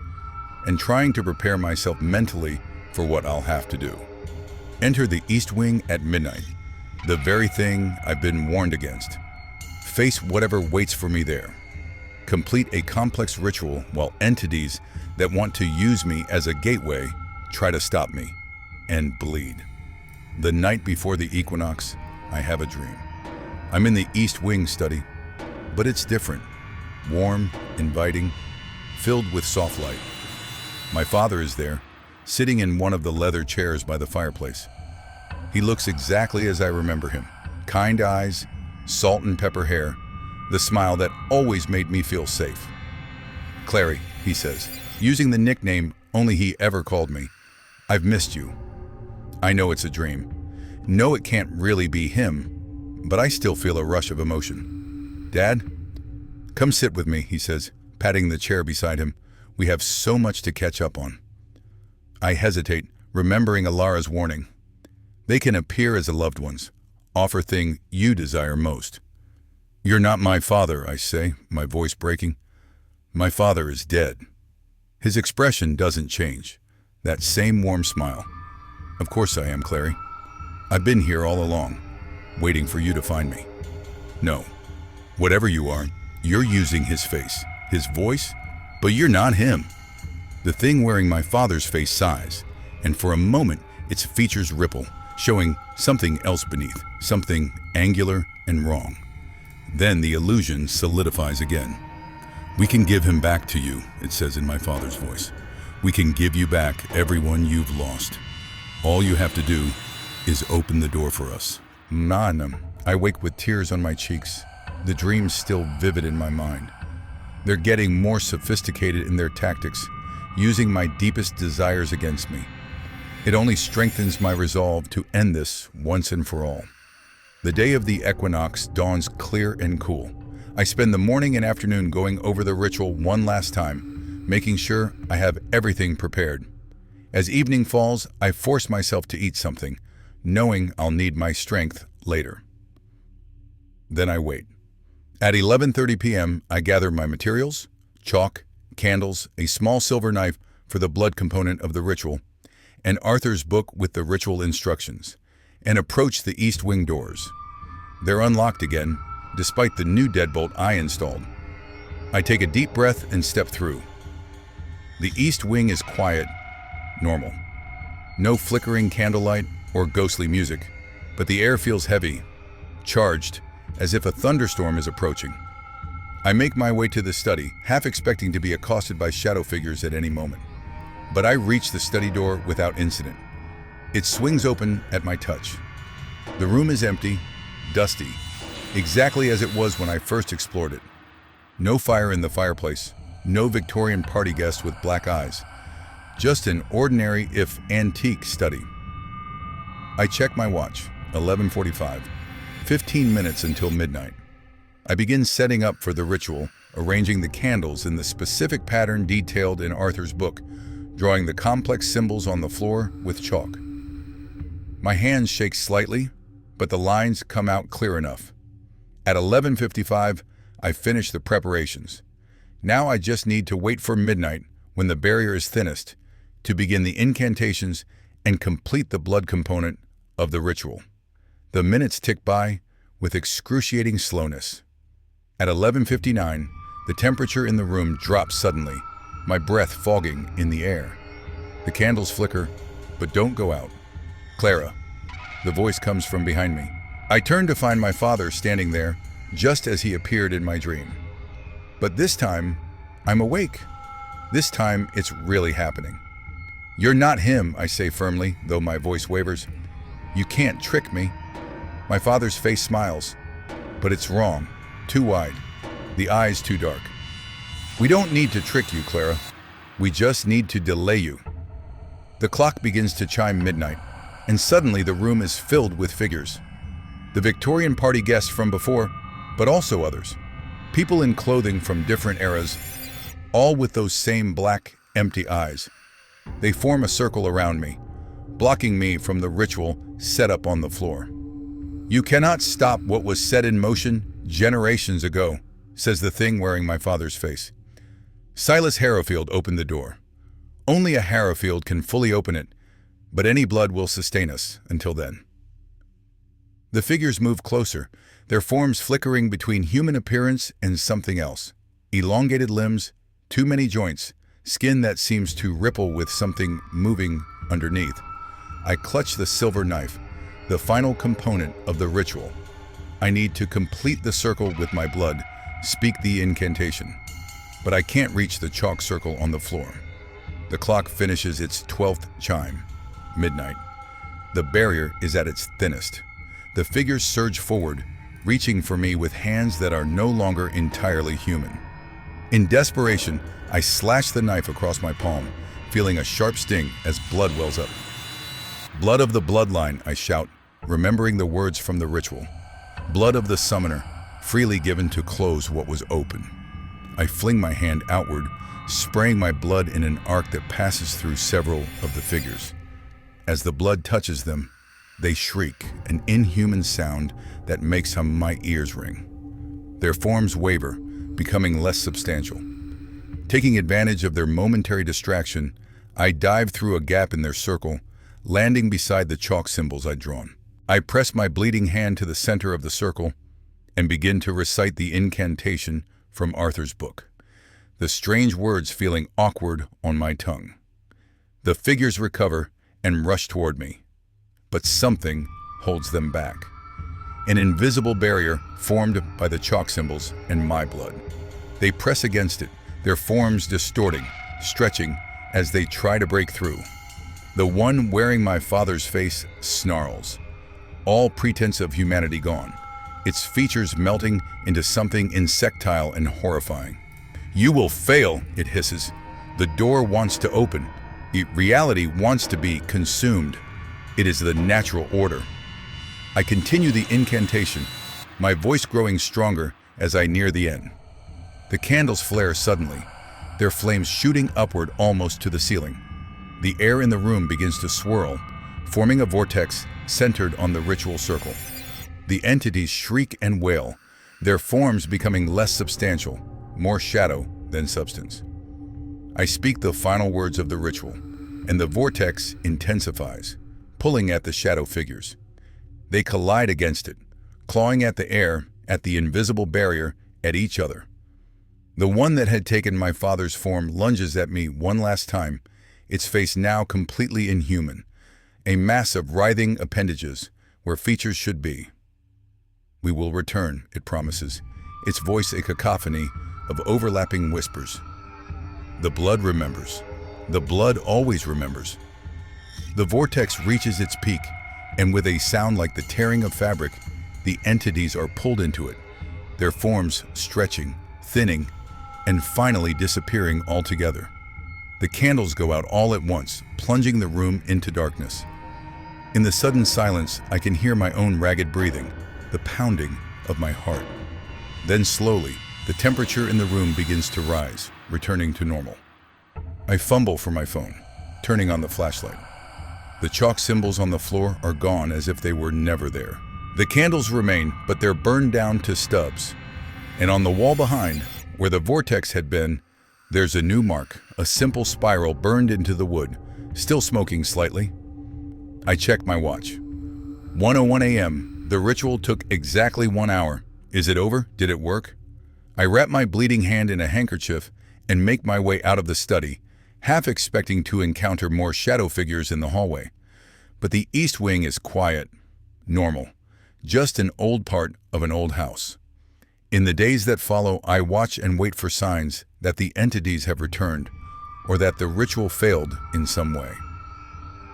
and trying to prepare myself mentally for what I'll have to do. Enter the East Wing at midnight, the very thing I've been warned against. Face whatever waits for me there. Complete a complex ritual while entities that want to use me as a gateway try to stop me and bleed. The night before the equinox, I have a dream. I'm in the East Wing study, but it's different. Warm, inviting, filled with soft light. My father is there, sitting in one of the leather chairs by the fireplace. He looks exactly as I remember him. Kind eyes, salt and pepper hair, the smile that always made me feel safe. "Clary," he says, using the nickname only he ever called me. "I've missed you." I know it's a dream. Know it can't really be him, but I still feel a rush of emotion. "Dad, come sit with me," he says, patting the chair beside him. "We have so much to catch up on." I hesitate, remembering Alara's warning. They can appear as the loved ones, offer thing you desire most. "You're not my father," I say, my voice breaking. My father is dead. His expression doesn't change. That same warm smile. Of course I am, Clary. I've been here all along, waiting for you to find me. No, whatever you are, you're using his face, his voice, but you're not him. The thing wearing my father's face sighs, and for a moment its features ripple, showing something else beneath, something angular and wrong. Then the illusion solidifies again. We can give him back to you, it says in my father's voice. We can give you back everyone you've lost. All you have to do is open the door for us. Manam. I wake with tears on my cheeks, the dreams still vivid in my mind. They're getting more sophisticated in their tactics, using my deepest desires against me. It only strengthens my resolve to end this once and for all. The day of the equinox dawns clear and cool. I spend the morning and afternoon going over the ritual one last time, making sure I have everything prepared. As evening falls, I force myself to eat something, knowing I'll need my strength later. Then I wait. At 11:30 p.m., I gather my materials, chalk, candles, a small silver knife for the blood component of the ritual, and Arthur's book with the ritual instructions, and approach the east wing doors. They're unlocked again, despite the new deadbolt I installed. I take a deep breath and step through. The east wing is quiet, normal. No flickering candlelight or ghostly music, but the air feels heavy, charged, as if a thunderstorm is approaching. I make my way to the study, half expecting to be accosted by shadow figures at any moment. But I reach the study door without incident. It swings open at my touch. The room is empty, dusty, exactly as it was when I first explored it. No fire in the fireplace, no Victorian party guest with black eyes. Just an ordinary, if antique, study. I check my watch, 11:45, 15 minutes until midnight. I begin setting up for the ritual, arranging the candles in the specific pattern detailed in Arthur's book, drawing the complex symbols on the floor with chalk. My hands shake slightly, but the lines come out clear enough. At 11:55, I finish the preparations. Now I just need to wait for midnight, when the barrier is thinnest, to begin the incantations and complete the blood component of the ritual. The minutes tick by with excruciating slowness. At 11:59, the temperature in the room drops suddenly, my breath fogging in the air. The candles flicker, but don't go out. Clara. The voice comes from behind me. I turn to find my father standing there, just as he appeared in my dream. But this time, I'm awake. This time, it's really happening. You're not him, I say firmly, though my voice wavers. You can't trick me. My father's face smiles, but it's wrong, too wide, the eyes too dark. We don't need to trick you, Clara. We just need to delay you. The clock begins to chime midnight, and suddenly the room is filled with figures. The Victorian party guests from before, but also others. People in clothing from different eras, all with those same black, empty eyes. They form a circle around me, blocking me from the ritual set up on the floor. You cannot stop what was set in motion generations ago, says the thing wearing my father's face. Silas Harrowfield opened the door. Only a Harrowfield can fully open it, but any blood will sustain us until then. The figures move closer, their forms flickering between human appearance and something else. Elongated limbs, too many joints, skin that seems to ripple with something moving underneath. I clutch the silver knife, the final component of the ritual. I need to complete the circle with my blood, speak the incantation. But I can't reach the chalk circle on the floor. The clock finishes its 12th chime, midnight. The barrier is at its thinnest. The figures surge forward, reaching for me with hands that are no longer entirely human. In desperation, I slash the knife across my palm, feeling a sharp sting as blood wells up. Blood of the bloodline, I shout, remembering the words from the ritual. Blood of the summoner, freely given to close what was open. I fling my hand outward, spraying my blood in an arc that passes through several of the figures. As the blood touches them, they shriek, an inhuman sound that makes my ears ring. Their forms waver, becoming less substantial. Taking advantage of their momentary distraction, I dive through a gap in their circle, landing beside the chalk symbols I'd drawn. I press my bleeding hand to the center of the circle and begin to recite the incantation from Arthur's book, the strange words feeling awkward on my tongue. The figures recover and rush toward me, but something holds them back. An invisible barrier formed by the chalk symbols and my blood. They press against it, their forms distorting, stretching as they try to break through. The one wearing my father's face snarls, all pretense of humanity gone, its features melting into something insectile and horrifying. "You will fail," it hisses. The door wants to open. Reality wants to be consumed. It is the natural order. I continue the incantation, my voice growing stronger as I near the end. The candles flare suddenly, their flames shooting upward almost to the ceiling. The air in the room begins to swirl, forming a vortex centered on the ritual circle. The entities shriek and wail, their forms becoming less substantial, more shadow than substance. I speak the final words of the ritual, and the vortex intensifies, pulling at the shadow figures. They collide against it, clawing at the air, at the invisible barrier, at each other. The one that had taken my father's form lunges at me one last time, its face now completely inhuman, a mass of writhing appendages where features should be. "We will return," it promises, its voice a cacophony of overlapping whispers. The blood remembers. The blood always remembers. The vortex reaches its peak, and with a sound like the tearing of fabric, the entities are pulled into it, their forms stretching, thinning, and finally disappearing altogether. The candles go out all at once, plunging the room into darkness. In the sudden silence, I can hear my own ragged breathing, the pounding of my heart. Then slowly, the temperature in the room begins to rise, returning to normal. I fumble for my phone, turning on the flashlight. The chalk symbols on the floor are gone as if they were never there. The candles remain, but they're burned down to stubs. And on the wall behind, where the vortex had been, there's a new mark, a simple spiral burned into the wood, still smoking slightly. I check my watch. 1:01 a.m. The ritual took exactly 1 hour. Is it over? Did it work? I wrap my bleeding hand in a handkerchief and make my way out of the study, half expecting to encounter more shadow figures in the hallway. But the east wing is quiet, normal, just an old part of an old house. In the days that follow, I watch and wait for signs that the entities have returned or that the ritual failed in some way.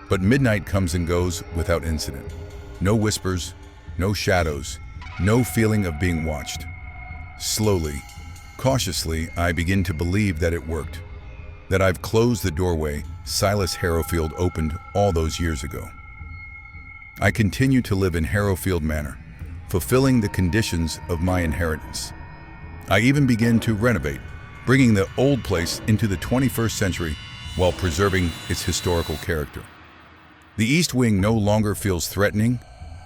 But midnight comes and goes without incident. No whispers, no shadows, no feeling of being watched. Slowly, cautiously, I begin to believe that it worked, that I've closed the doorway Silas Harrowfield opened all those years ago. I continue to live in Harrowfield Manor, fulfilling the conditions of my inheritance. I even begin to renovate, bringing the old place into the 21st century while preserving its historical character. The east wing no longer feels threatening,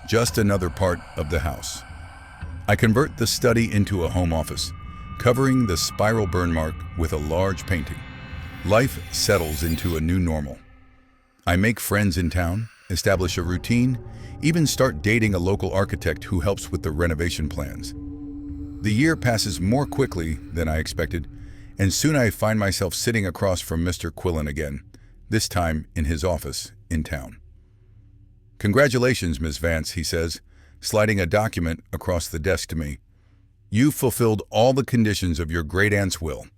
just another part of the house. I convert the study into a home office, covering the spiral burn mark with a large painting. Life settles into a new normal. I make friends in town, establish a routine, even start dating a local architect who helps with the renovation plans. The year passes more quickly than I expected, and soon I find myself sitting across from Mr. Quillen again, this time in his office in town. "Congratulations, Miss Vance," he says, sliding a document across the desk to me. "You've fulfilled all the conditions of your great-aunt's will.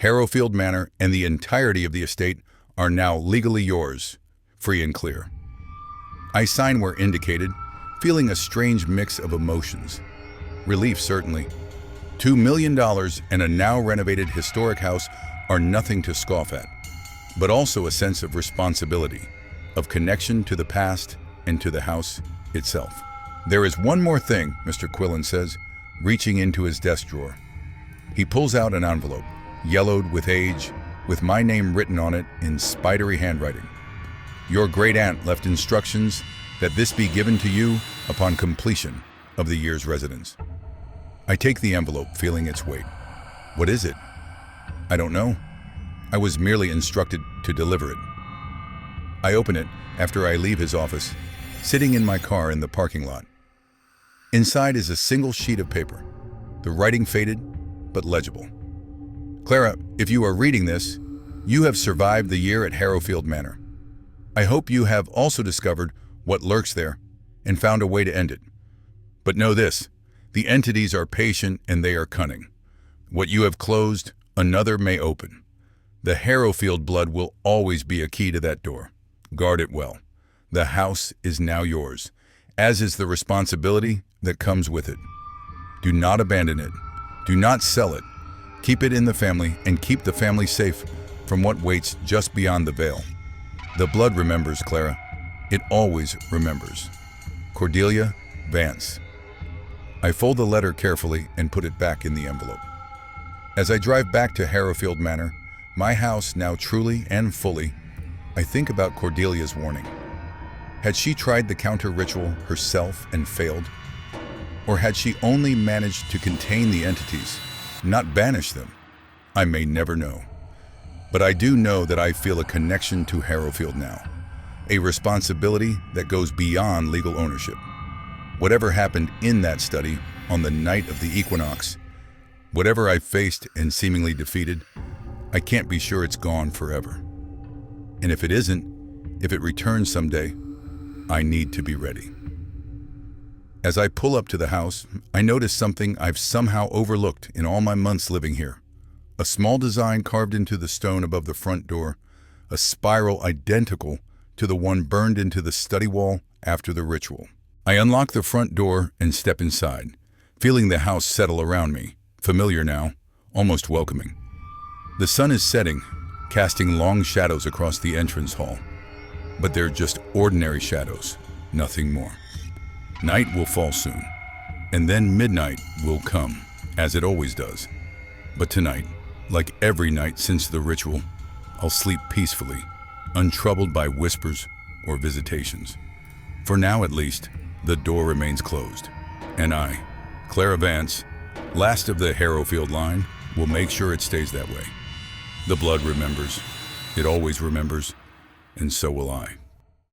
Harrowfield Manor and the entirety of the estate are now legally yours, free and clear." I sign where indicated, feeling a strange mix of emotions. Relief, certainly. $2 million and a now renovated historic house are nothing to scoff at, but also a sense of responsibility, of connection to the past and to the house itself. "There is one more thing," Mr. Quillen says, reaching into his desk drawer. He pulls out an envelope, yellowed with age, with my name written on it in spidery handwriting. "Your great-aunt left instructions that this be given to you upon completion of the year's residence." I take the envelope, feeling its weight. What is it? I don't know. I was merely instructed to deliver it. I open it after I leave his office, sitting in my car in the parking lot. Inside is a single sheet of paper, the writing faded but legible. Clara, if you are reading this, you have survived the year at Harrowfield Manor. I hope you have also discovered what lurks there and found a way to end it. But know this, the entities are patient and they are cunning. What you have closed, another may open. The Harrowfield blood will always be a key to that door. Guard it well. The house is now yours, as is the responsibility that comes with it. Do not abandon it. Do not sell it. Keep it in the family and keep the family safe from what waits just beyond the veil. The blood remembers, Clara. It always remembers. Cordelia Vance. I fold the letter carefully and put it back in the envelope. As I drive back to Harrowfield Manor, my house now truly and fully, I think about Cordelia's warning. Had she tried the counter ritual herself and failed? Or had she only managed to contain the entities, not banish them? I may never know. But I do know that I feel a connection to Harrowfield now, a responsibility that goes beyond legal ownership. Whatever happened in that study on the night of the equinox, whatever I faced and seemingly defeated, I can't be sure it's gone forever. And if it isn't, if it returns someday, I need to be ready. As I pull up to the house, I notice something I've somehow overlooked in all my months living here. A small design carved into the stone above the front door, a spiral identical to the one burned into the study wall after the ritual. I unlock the front door and step inside, feeling the house settle around me, familiar now, almost welcoming. The sun is setting, casting long shadows across the entrance hall. But they're just ordinary shadows, nothing more. Night will fall soon, and then midnight will come, as it always does. But tonight, like every night since the ritual, I'll sleep peacefully, untroubled by whispers or visitations. For now at least, the door remains closed, and I, Clara Vance, last of the Harrowfield line, will make sure it stays that way. The blood remembers, it always remembers, and so will I.